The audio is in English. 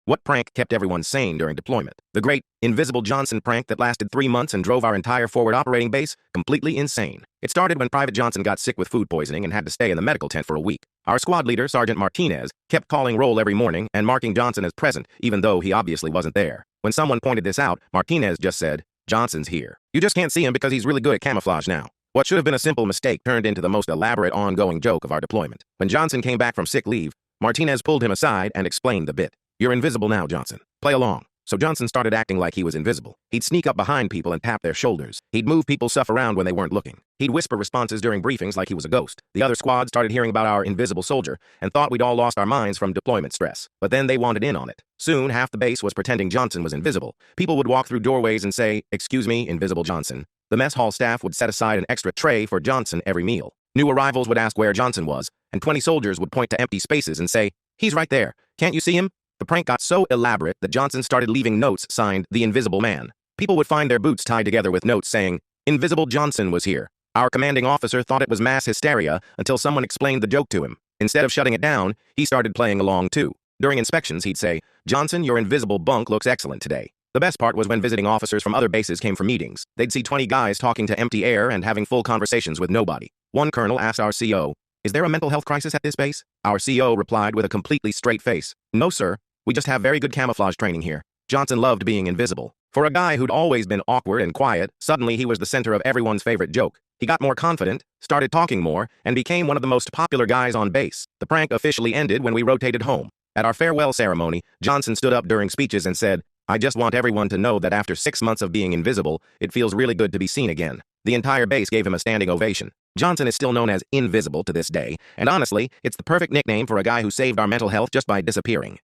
What prank kept everyone sane during deployment? The great Invisible Johnson prank that lasted 3 months and drove our entire forward operating base completely insane. It started when Private Johnson got sick with food poisoning and had to stay in the medical tent for a week. Our squad leader, Sergeant Martinez, kept calling roll every morning and marking Johnson as present, even though he obviously wasn't there. When someone pointed this out, Martinez just said, "Johnson's here. You just can't see him because he's really good at camouflage now." What should have been a simple mistake turned into the most elaborate ongoing joke of our deployment. When Johnson came back from sick leave, Martinez pulled him aside and explained the bit. "You're invisible now, Johnson. Play along." So Johnson started acting like he was invisible. He'd sneak up behind people and tap their shoulders. He'd move people's stuff around when they weren't looking. He'd whisper responses during briefings like he was a ghost. The other squad started hearing about our invisible soldier and thought we'd all lost our minds from deployment stress. But then they wanted in on it. Soon, half the base was pretending Johnson was invisible. People would walk through doorways and say, "Excuse me, Invisible Johnson." The mess hall staff would set aside an extra tray for Johnson every meal. New arrivals would ask where Johnson was, and 20 soldiers would point to empty spaces and say, "He's right there. Can't you see him?" The prank got so elaborate that Johnson started leaving notes signed The Invisible Man. People would find their boots tied together with notes saying, "Invisible Johnson was here." Our commanding officer thought it was mass hysteria until someone explained the joke to him. Instead of shutting it down, he started playing along too. During inspections, he'd say, "Johnson, your invisible bunk looks excellent today." The best part was when visiting officers from other bases came for meetings. They'd see 20 guys talking to empty air and having full conversations with nobody. One colonel asked our CO, "Is there a mental health crisis at this base?" Our CO replied with a completely straight face, "No, sir. We just have very good camouflage training here." Johnson loved being invisible. For a guy who'd always been awkward and quiet, suddenly he was the center of everyone's favorite joke. He got more confident, started talking more, and became one of the most popular guys on base. The prank officially ended when we rotated home. At our farewell ceremony, Johnson stood up during speeches and said, "I just want everyone to know that after 6 months of being invisible, it feels really good to be seen again." The entire base gave him a standing ovation. Johnson is still known as Invisible to this day, and honestly, it's the perfect nickname for a guy who saved our mental health just by disappearing.